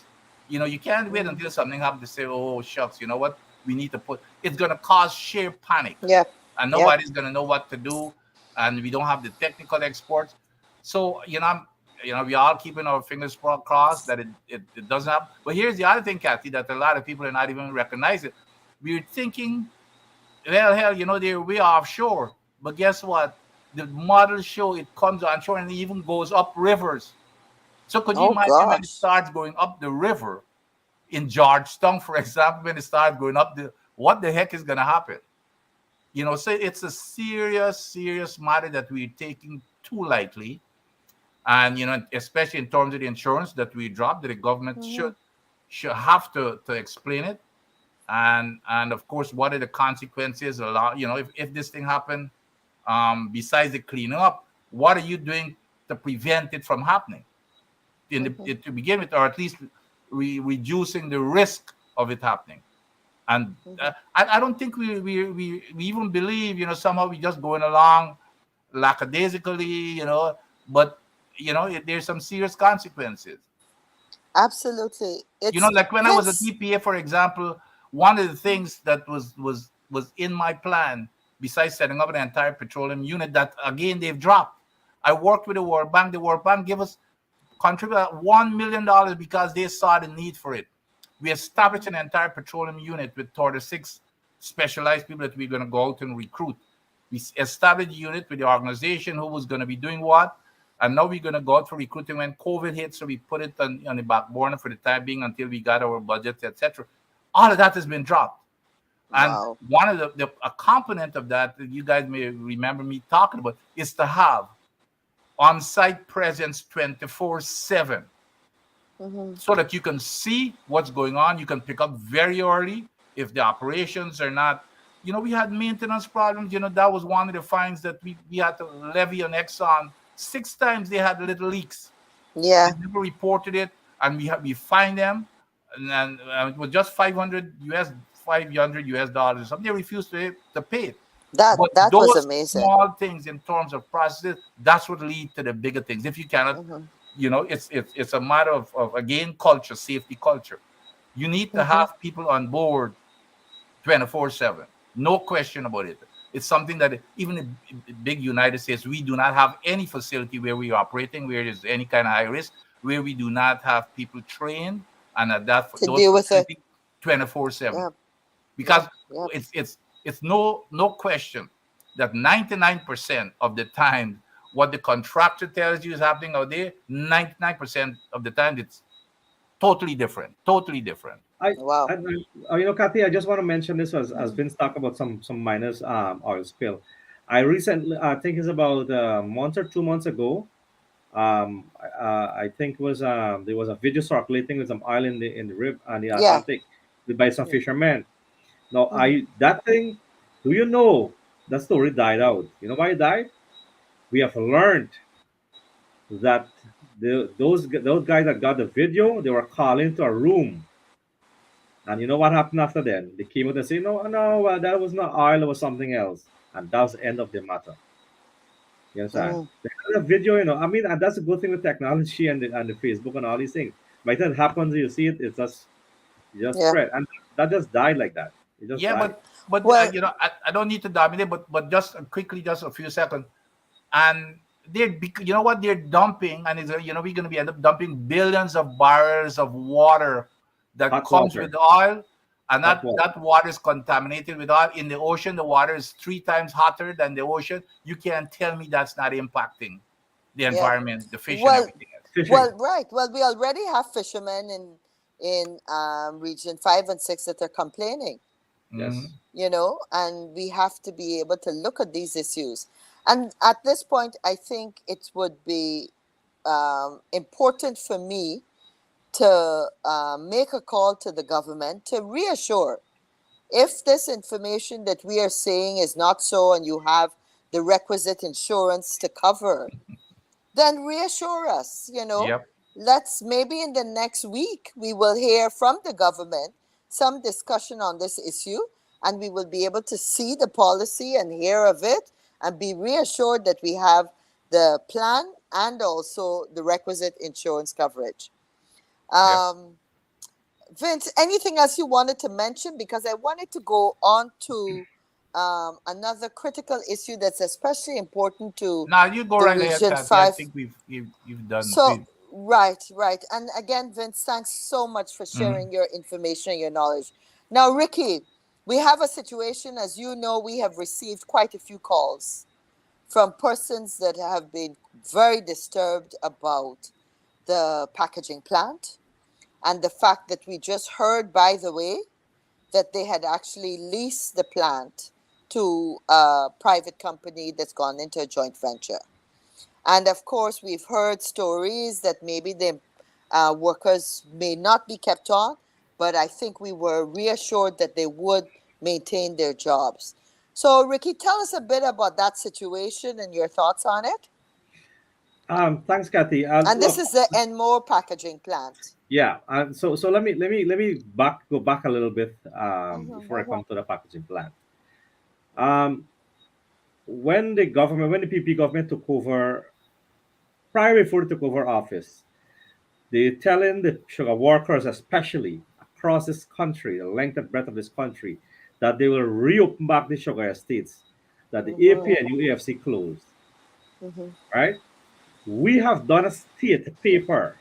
You can't wait Mm-hmm. until something happens to say, "Oh shucks, you know what? We need to put." It's gonna cause sheer panic, Yep. and Yep. nobody's gonna know what to do, and we don't have the technical experts. So we all keeping our fingers crossed that it doesn't happen. But here's the other thing, Kathy, that a lot of people are not even recognizing. We're thinking, well, hell, they're way offshore, but guess what? The models show it comes onshore and even goes up rivers. So could you Oh imagine when it gosh. starts going up the river in Georgetown, for example, when it starts going up what the heck is going to happen? So it's a serious, serious matter that we're taking too lightly. And, especially in terms of the insurance that we dropped, that the government Mm-hmm. should have to explain it. And of course, what are the consequences? A lot, if this thing happened, besides the cleaning up, what are you doing to prevent it from happening? Mm-hmm. To begin with, or at least reducing the risk of it happening. And Mm-hmm. I don't think we even believe, somehow we just going along lackadaisically, but there's some serious consequences. Absolutely. It's Like when I was at Vince. EPA, for example, one of the things that was in my plan, besides setting up an entire petroleum unit that again they've dropped. I worked with the World Bank. The World Bank gave us contribute $1 million because they saw the need for it. We established an entire petroleum unit with 36 specialized people that we're going to go out and recruit. We established a unit with the organization who was going to be doing what. And now we're going to go out for recruiting when COVID hit. So we put it on the back burner for the time being until we got our budgets, etc. All of that has been dropped. And Wow. one of a component of that you guys may remember me talking about is to have on-site presence 24/7, Mm-hmm. so that you can see what's going on. You can pick up very early if the operations are not. We had maintenance problems. That was one of the fines that we had to levy on Exxon. 6 times they had little leaks. They Yeah. never reported it, and we fined them, and then it was just 500 US dollars or something. They refused to pay it. That But that was those amazing. small things in terms of processes, that's what lead to the bigger things. If you cannot, Mm-hmm. it's a matter of again culture, safety culture. You need to Mm-hmm. have people on board 24/7. No question about it. It's something that even the big United States, we do not have any facility where we are operating where there's any kind of high risk, where we do not have people trained and adapt for To those deal with it. facilities 24/7. Yeah. Because Yep. Yep. it's no question that 99% of the time what the contractor tells you is happening out there, 99% of the time it's totally different. Totally different. I, Wow. Kathy, I just want to mention this as Mm-hmm. Vince talked about some minus oil spill. I recently, I think it's about a month or 2 months ago. I think was there was a video circulating with some oil in the rib and the Yeah. Atlantic by some Yeah. fishermen. Now, Mm-hmm. that thing, do you know that story died out? You know why it died? We have learned that those guys that got the video, they were called into a room. And you know what happened after then? They came out and said, no, no, that was not oil, it was something else. And that was the end of the matter. You understand? Mm, They had a video, I mean, and that's a good thing with technology and the Facebook and all these things. By the time it happens, you see it, it just yeah. spread. And that just died like that. It just Yeah, died. but Well, I don't need to dominate, but just quickly, just a few seconds, and you know what they're dumping, and it's we're going to be end up dumping billions of barrels of water that Hot comes water. with oil, and Hot that water. that water is contaminated with oil. In the ocean, the water is 3 times hotter than the ocean. You can't tell me that's not impacting the yeah. environment, the fish, and Well, everything else. Fishing. well, right. Well, we already have fishermen in region 5 and 6 that are complaining, Mhm. Yes. and we have to be able to look at these issues. And at this point, I think it would be important for me to make a call to the government to reassure if this information that we are saying is not so and you have the requisite insurance to cover, then reassure us. Yep. Let's maybe in the next week we will hear from the government some discussion on this issue, and we will be able to see the policy and hear of it and be reassured that we have the plan and also the requisite insurance coverage. Yep. um, Vince, anything else you wanted to mention? Because I wanted to go on to another critical issue that's especially important to Now you go the right ahead, Region Kathy. I 5. think you've done. So, right. And again, Vince, thanks so much for Mhm. sharing your information and your knowledge. Now, Ricky, we have a situation, as you know, we have received quite a few calls from persons that have been very disturbed about the packaging plant and the fact that we just heard, by the way, that they had actually leased the plant to a private company that's gone into a joint venture. And of course, we've heard stories that maybe the workers may not be kept on, but I think we were reassured that they would maintain their jobs. So, Ricky, tell us a bit about that situation and your thoughts on it. Thanks, Kathy. And this Look, is the Enmore packaging plant. yeah. So let me go back a little bit before I come to the packaging plant. Um, when the PP government took over, prior before they took over office, they telling the sugar workers, especially across this country, the length and breadth of this country, that they will reopen back the sugar estates, that the AP Mm-hmm, and UAFC closed. mm-hmm. Right? We have done a state paper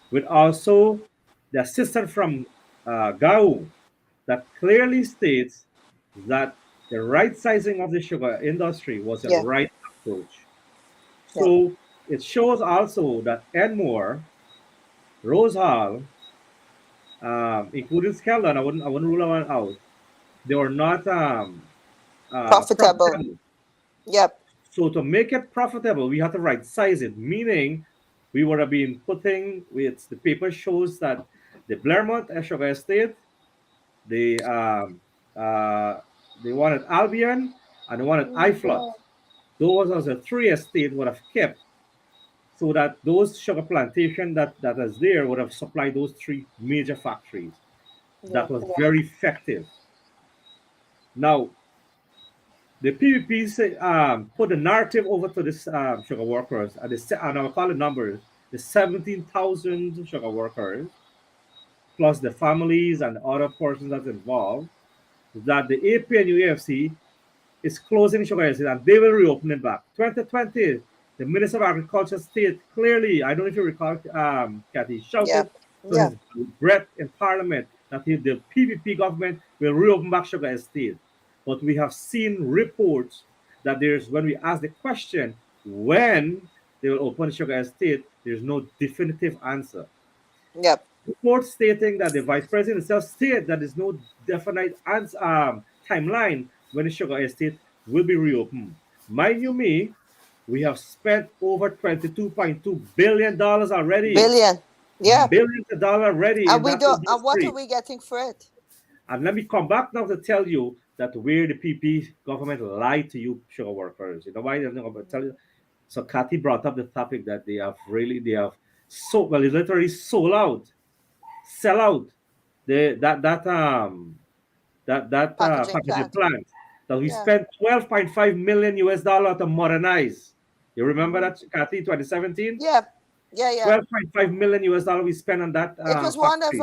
with also the assistant from GAU that clearly states that the right sizing of the sugar industry was the Yeah, right approach. yeah. So it shows also that Enmore, Rose Hall, including Skeldon, I wouldn't rule one out. They were not Profitable. profitable. Yep. So to make it profitable, we have to right size it, meaning we would have been putting with the paper shows that the Blairmont Sugar Estate, the they wanted Albion and they wanted iFlot. Those are the three estates would have kept so that those sugar plantation that is there would have supplied those three major factories. Yeah. That was very effective. Now the PVP say, put the narrative over to this sugar workers, and I will call the numbers, the 17,000 sugar workers, plus the families and other persons that's involved, that the AP and UAFC is closing sugar estate and they will reopen it back. 2020, the Minister of Agriculture stated clearly, I don't know if you recall, Kathy, shouted Yep. to Yeah. his breath in Parliament that the PVP government will reopen back sugar estate. But we have seen reports that when we ask the question, when they will open the sugar estate, there's no definitive answer. Yep. Reports stating that the vice president himself stated that there's no definite timeline when the sugar estate will be reopened. Mind you, we have spent over $22.2 billion already. Billion. Yeah. Billions of dollars already And in we that don't. And what are industry. we getting for it? And let me come back now to tell you that where the PP government lied to you, sugar workers. You know why? I'm going to tell you. So Kathy brought up the topic that they have so well, it literally sold out, sell out the that Packaging packaging plant. plant that we Yeah. spent 12.5 million US dollar to modernize. You remember Hmm. that, Kathy, 2017? Yeah. Yeah. Yeah. 12.5 million US dollar we spent on that It was one of factory.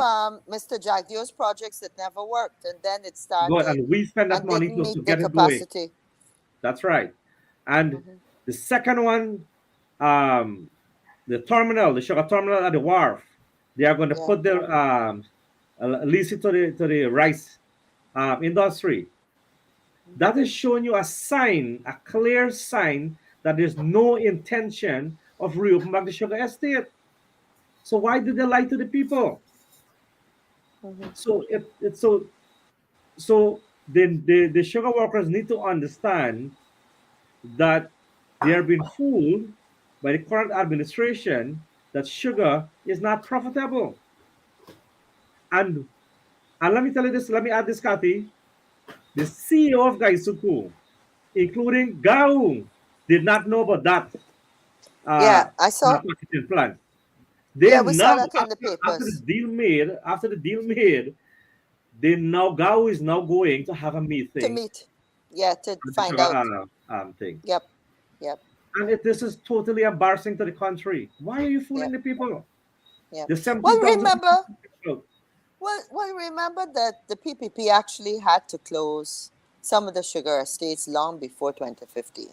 Mr. Jagdio's projects that never worked, and then it Good, started and we spent that and money didn't to meet the get it going. capacity. That's right. And Hmm. the second one, um, the terminal, the sugar terminal at the wharf, they are going to Yeah. put the lease it to the rice industry. That is showing you a sign, a clear sign that there's no intention of reopening back the sugar estate. So why did they lie to the people? Hmm. So so the sugar workers need to understand that they are being fooled by the current administration that sugar is not profitable. And and let me tell you this, let me add this, Kathy. The CEO of Gaisuku, including Gao, did not know about that Yeah. uh, I saw. packaging plant. They Yeah, we saw now, that in the after the papers. deal made, they now Gao is now going to have a To meeting meet. Yeah, to at the find sugar out. thing. Yep. Yep. And this is totally embarrassing to the country. Why are you fooling Yep. the people? Yep. The Well, 17,000 remember. people. Well, remember that the PPP actually had to close some of the sugar estates long before 2015.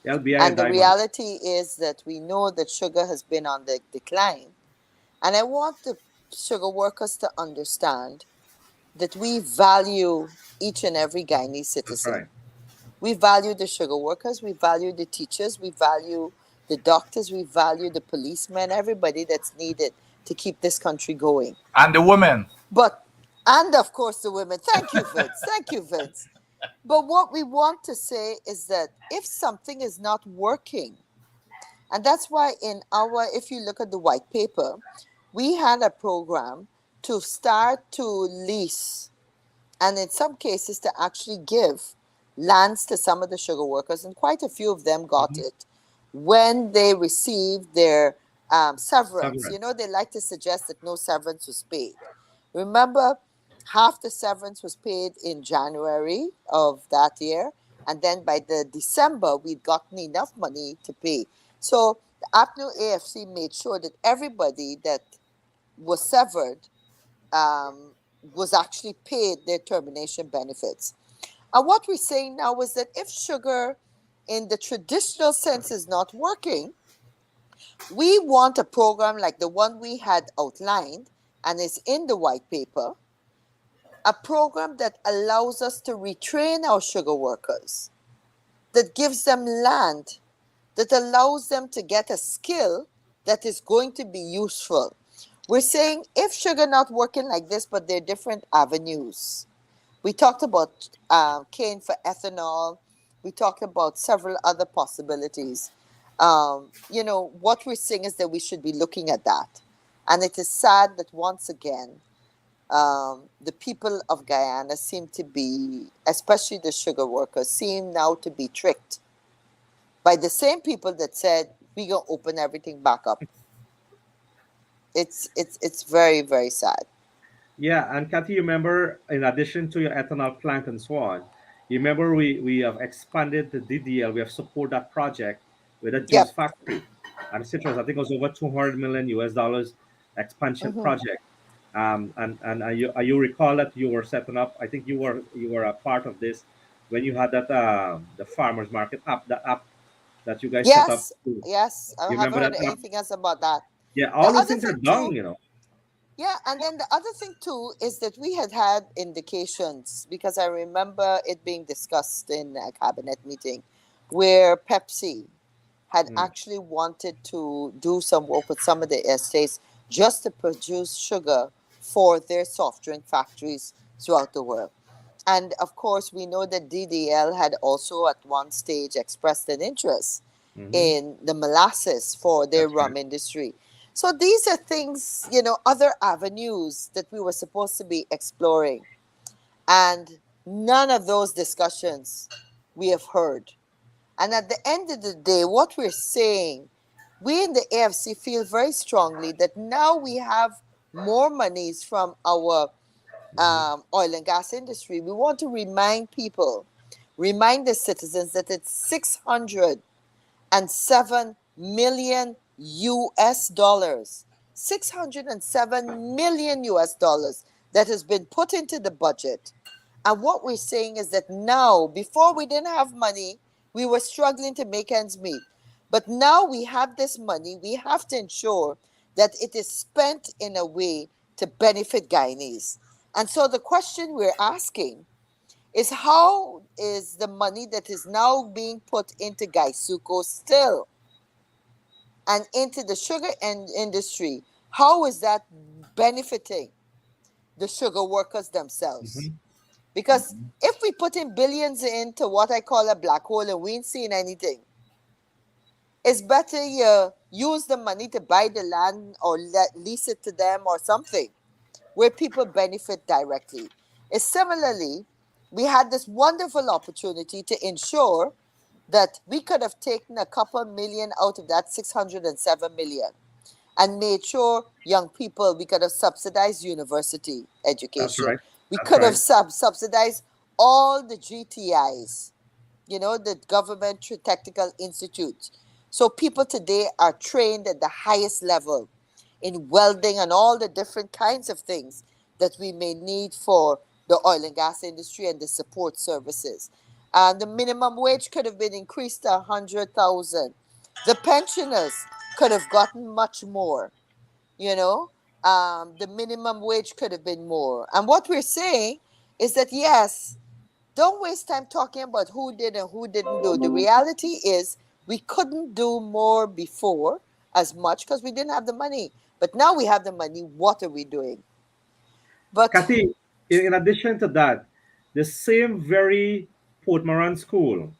LBI And the Diamond. reality is that we know that sugar has been on the decline. And I want the sugar workers to understand that we value each and every Guyanese That's citizen. right. We value the sugar workers, we value the teachers, we value the doctors, we value the policemen, everybody that's needed to keep this country going. And the women. But, and of course, the women. Thank you, Vince. Thank you, Vince. But what we want to say is that if something is not working, and that's why in our, if you look at the white paper, we had a program to start to lease and in some cases to actually give lands to some of the sugar workers, and quite a few of them got Mhm. it when they received their severance. You know, Severance. they like to suggest that no severance was paid. Remember, half the severance was paid in January of that year, and then by the December, we'd gotten enough money to pay. So the APNU AFC made sure that everybody that was severed was actually paid their termination benefits. And what we're saying now is that if sugar in the traditional sense is not working, we want a program like the one we had outlined and is in the white paper, a program that allows us to retrain our sugar workers, that gives them land, that allows them to get a skill that is going to be useful. We're saying if sugar not working like this, but there are different avenues. We talked about cane for ethanol. We talked about several other possibilities. You know, what we're saying is that we should be looking at that. And it is sad that once again, the people of Guyana seem to be, especially the sugar workers, seem now to be tricked by the same people that said we're gonna open everything back up. It's very very sad. Yeah, and Kathy, you remember, in addition to your ethanol plant and so on, you remember we have expanded the DDL, we have supported that project with a juice Yep. factory and citrus. I think it was over 200 million US dollars expansion Hmm. project. You recall that you were setting up, I think you were a part of this when you had that the farmers market app, the app that you guys set up. Yes, You yes. I haven't remember heard that app? anything else about that. Yeah, The all those other things are thing done, too, you know. yeah, and then the other thing too is that we had indications because I remember it being discussed in a cabinet meeting where Pepsi had Mm, actually wanted to do some work with some of the estates just to produce sugar for their soft drink factories throughout the world. And of course, we know that DDL had also at one stage expressed an interest mm-hmm. in the molasses for their That's right. rum industry. So these are things, you know, other avenues that we were supposed to be exploring. And none of those discussions we have heard. And at the end of the day, what we're saying, we in the AFC feel very strongly that now we have more monies from our oil and gas industry. We want to remind people, remind the citizens that it's 607 million US dollars. 607 million US dollars that has been put into the budget. And what we're saying is that now, before we didn't have money, we were struggling to make ends meet. But now we have this money, we have to ensure that it is spent in a way to benefit Guyanese. And so the question we're asking is, how is the money that is now being put into Gaisuco still and into the sugar industry, how is that benefiting the sugar workers themselves? Mhm. Because if we put in billions into what I call a black hole and we ain't seeing anything, it's better you use the money to buy the land or lease it to them or something where people benefit directly. It's similarly, we had this wonderful opportunity to ensure that we could have taken a couple million out of that 607 million and made sure young people, we could have subsidized university That's education. right. We That's could have right. subsidized all the GTIs, the government technical institutes. So people today are trained at the highest level in welding and all the different kinds of things that we may need for the oil and gas industry and the support services. And the minimum wage could have been increased to 100,000. The pensioners could have gotten much more, you know. The minimum wage could have been more. And what we're saying is that, yes, don't waste time talking about who did and who didn't do. The reality is we couldn't do more before as much because we didn't have the money. But now we have the money. What are we doing? But Kathy, in addition to that, the same very Port Moran school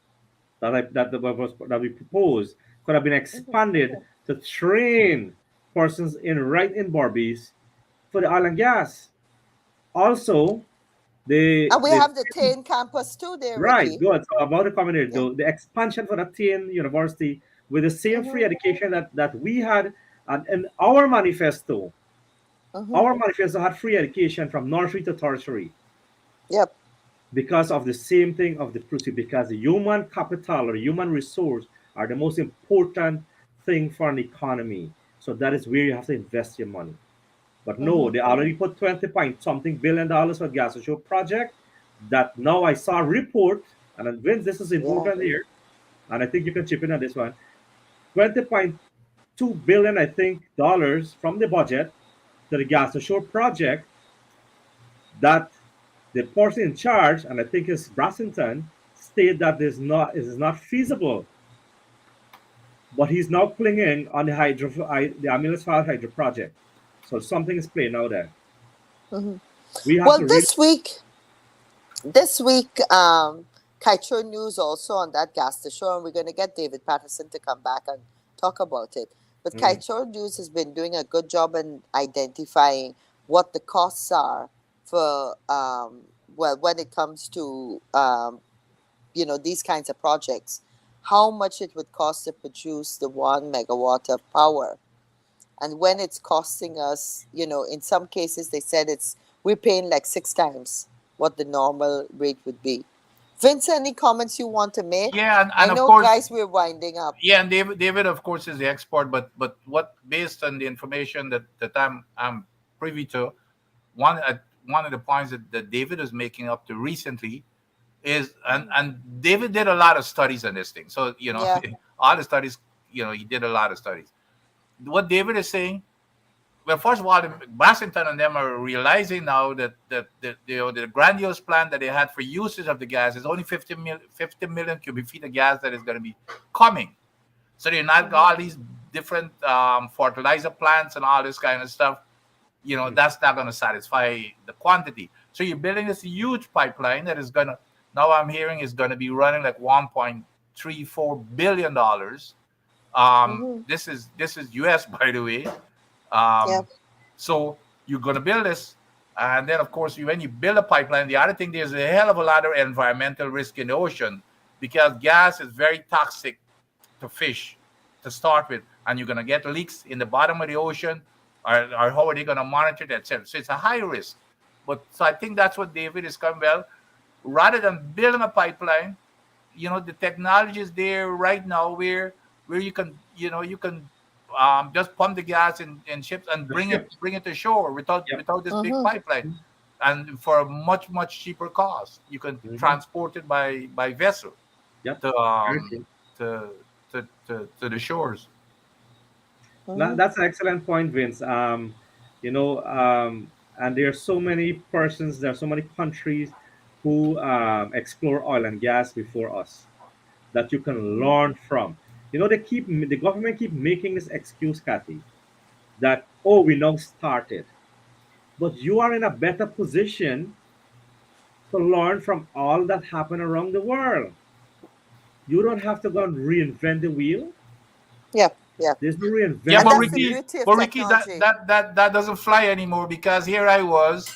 that we proposed could have been expanded to train persons in right in Barbies for the oil and gas. Also, and we the have the Tain campus too there, right, Ricky. good. So about the community, Yeah. the expansion for the TN University with the same free Mm-hmm. education that we had, and in our manifesto, Mm-hmm. our manifesto had free education from nursery to tertiary Yep. because of the same thing of the pursuit, because the human capital or human resource are the most important thing for an economy. So that is where you have to invest your money. But no, Mm-hmm. they already put 20 point something billion dollars for gas show project. That now I saw a report, and Vince, this is Yeah. important here, and I think you can chip in on this one. 20.2 billion, I think, dollars from the budget to the gas shore project that the person in charge, and I think it's Brassington, state that it is not feasible. But he's now clinging on the Amulus File Hydro project. So something is playing out there. Mm-hmm. We have Well, to really this week, Kitro News also on that gas show, and we're going to get David Patterson to come back and talk about it. But mm, Kitro News has been doing a good job in identifying what the costs are for, well, when it comes to, these kinds of projects, how much it would cost to produce the 1 megawatt of power. And when it's costing us, in some cases they said we're paying like 6 times what the normal rate would be. Vince, any comments you want to make? Yeah, and, I and of know, course, guys, we're winding up. yeah, and David, of course, is the export, but what based on the information that I'm privy to, one of the points that David is making up to recently is, and David did a lot of studies on this thing. So Yeah. all the studies, he did a lot of studies. What David is saying, well, first of all, Bassington and them are realizing now that the grandiose plan that they had for usage of the gas is only 50 million cubic feet of gas that is going to be coming. So they're not Mm-hmm. all these different fertilizer plants and all this kind of stuff. That's not going to satisfy the quantity. So you're building this huge pipeline that is going to, now I'm hearing, is going to be running like $1.34 billion. Mm-hmm. This is US, by the way. Yeah. So you're going to build this, and then of course when you build a pipeline, the other thing, there's a hell of a lot of environmental risk in the ocean because gas is very toxic to fish to start with, and you're going to get leaks in the bottom of the ocean, or how are they going to monitor that, etc. So it's a high risk. But so I think that's what David is coming. Well, rather than building a pipeline, the technology is there right now where you can just pump the gas in ships and The bring it ships. bring it to shore without Yep. this big Mm-hmm. pipeline, and for a much cheaper cost you can Hmm. transport it by vessel Yep. to Very true. to the shores. Mm-hmm. That's an excellent point, Vince. And there are so many persons, there are so many countries who explore oil and gas before us that you can Mm-hmm. learn from. The government keep making this excuse, Kathy, that oh, we now started, but you are in a better position to learn from all that happened around the world. You don't have to go and reinvent the wheel. Yep. Yep. There's no Yeah, And reinventing but the that's the wheel. beauty of Ricky, technology. that doesn't fly anymore, because here I was,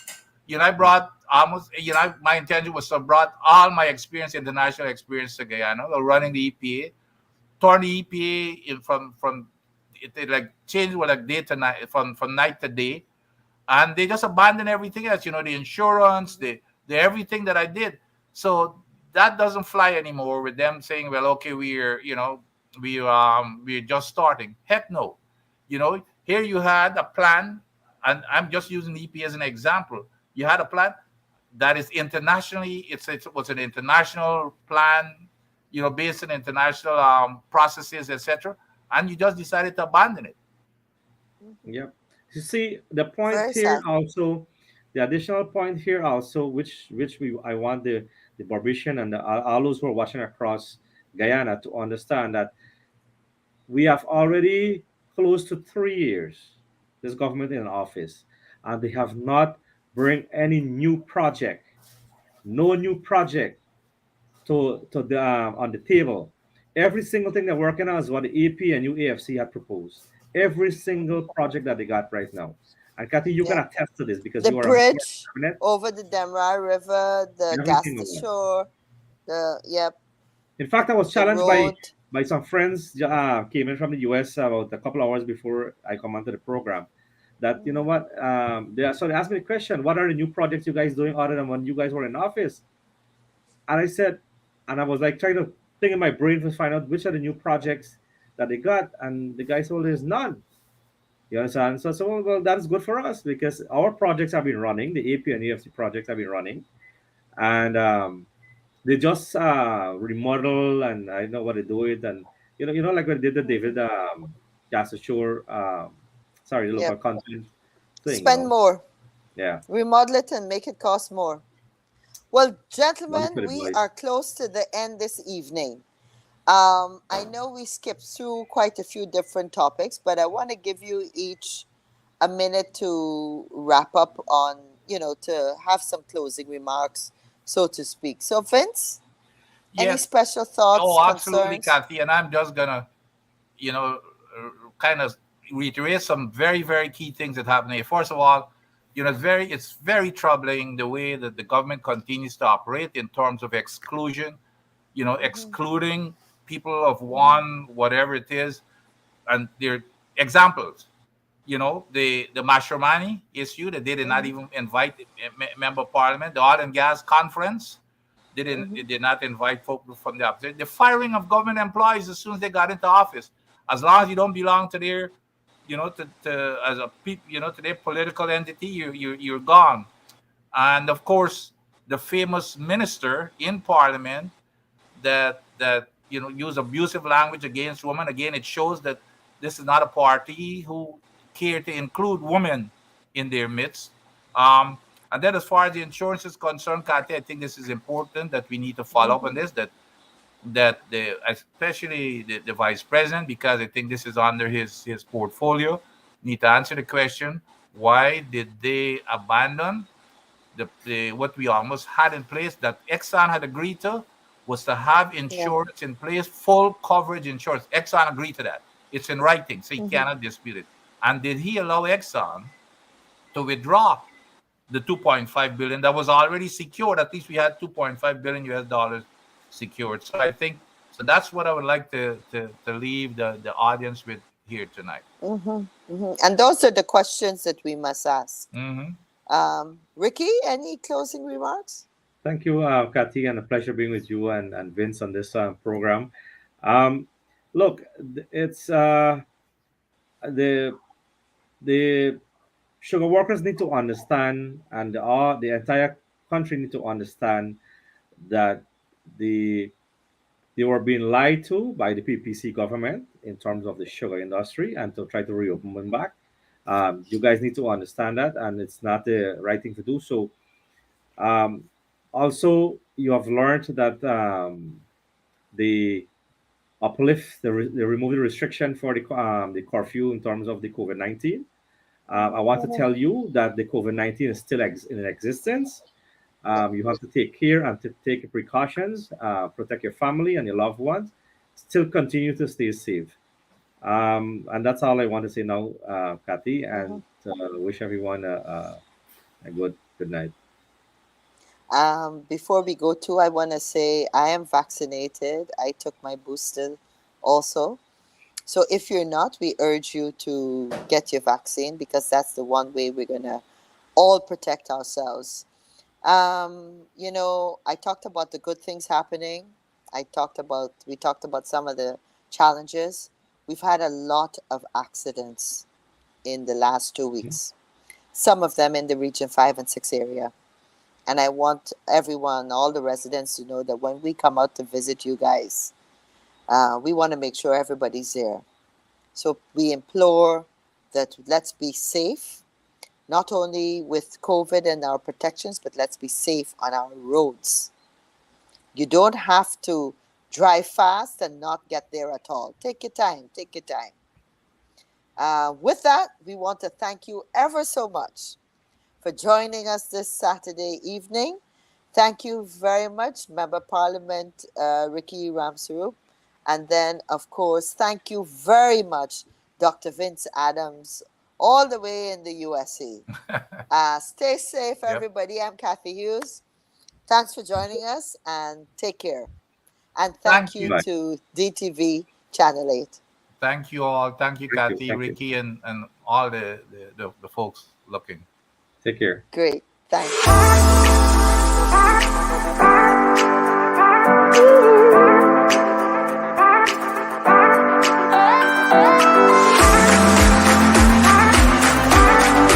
I brought almost, my intention was to brought all my experience, international experience to Guyana, running the EPA, turn the EPA from it like changed with like day to night, from night to day, and they just abandoned everything else, the insurance, the everything that I did. So that doesn't fly anymore with them saying, well, okay, we're just starting. Heck no. Here you had a plan, and I'm just using the EP as an example. You had a plan that is internationally, it was an international plan, based on international processes, etc., and you just decided to abandon it. Mhm. Yep. You see, the point Very here sad. also, the additional point here also, which we I want the Barbadian and all those who are watching across Guyana to understand that we have already close to 3 years this government in office, and they have not bring any new project, no new project to the on the table. Every single thing they're working on is what the AP and UAFC had proposed. Every single project that they got right now. And Kathy, you can Yep. attest to this because The you are a member of bridge the cabinet. over the Demrai River, the gas Everything to of that. shore, yep, In fact, I was the challenged road. by some friends came in from the US about a couple hours before I come onto the program. That you know Mhm. what they asked me the question, what are the new projects you guys doing other than when you guys were in office? And I said, and I was like trying to think in my brain to find out which are the new projects that they got, and the guy told there's none. You understand? So well, that is good for us because our projects have been running, the AP and EFC projects have been running, and they just remodel, and I know what they do it, and like when they did the Mhm. David Gas Ashore, sorry, the local Yep. content thing, Spend more, yeah, remodel it, and make it cost more. Well, money for gentlemen, the we boys. are close to the end this evening. I know we skipped through quite a few different topics, but I want to give you each a minute to wrap up on, to have some closing remarks, so to speak. So, Vince, any Yes. special thoughts, Oh, absolutely, concerns? Kathy. And I'm just gonna, kind of reiterate some very, very key things that happen here. First of all, it's very troubling the way that the government continues to operate in terms of exclusion, Mm-hmm, excluding people of mm-hmm, one, whatever it is. And there are examples, the Mashramani issue that they did not mm-hmm, even invite member of parliament, the oil and gas conference. They mm-hmm, did not invite folk from the opposition. The firing of government employees as soon as they got into office. As long as you don't belong to their, as a to their political entity, you're gone. And of course, the famous minister in parliament that use abusive language against women. Again, it shows that this is not a party who care to include women in their midst. And then, as far as the insurance is concerned, Kathy, I think this is important that we need to follow up mm-hmm. on this. That especially the vice president, because I think this is under his portfolio, need to answer the question: why did they abandon the what we almost had in place that Exxon had agreed to, was to have Yeah. insurance in place, full coverage insurance. Exxon agreed to that. It's in writing, so he Mm-hmm. cannot dispute it. And did he allow Exxon to withdraw the 2.5 billion that was already secured? At least we had 2.5 billion US dollars secured. So I think so. That's what I would like to leave the audience with here tonight. And those are the questions that we must ask. Hmm. Ricky, any closing remarks? Thank you, Kathy, and a pleasure being with you and Vince on this program. Um, Look, it's the the sugar workers need to understand, and the entire country need to understand that the they were being lied to by the PPC government in terms of the sugar industry and to try to reopen them back. You guys need to understand that, and it's not the right thing to do. So, um, also, you have learned that the uplift, they remove the restriction for the curfew in terms of the COVID-19. I want to tell you that the COVID-19 is still in existence. You have to take care and to take precautions, protect your family and your loved ones. Still continue to stay safe. And that's all I want to say now, Kathy, and wish everyone a good night. Before we go to, I want to say I am vaccinated. I took my booster also. So if you're not, we urge you to get your vaccine because that's the one way we're going to all protect ourselves. I talked about the good things happening. We talked about some of the challenges. We've had a lot of accidents in the last 2 weeks, some of them in the Region 5 and 6 area. And I want everyone, all the residents, to know that when we come out to visit you guys, we want to make sure everybody's there. So we implore that let's be safe, not only with COVID and our protections, but let's be safe on our roads. You don't have to drive fast and not get there at all. Take your time. Take your time. With that, we want to thank you ever so much for joining us this Saturday evening. Thank you very much, Member Parliament Ricky Ramsuru. And then, of course, thank you very much, Dr. Vince Adams, all the way in the USA. Stay safe, everybody. I'm Kathy Hughes. Thanks for joining us and take care. And thank you Bye. to DTV Channel 8. Thank you all. Thank you, Thank you. Kathy, Thank you. Ricky, and all the folks looking. Take care. Great. Thanks.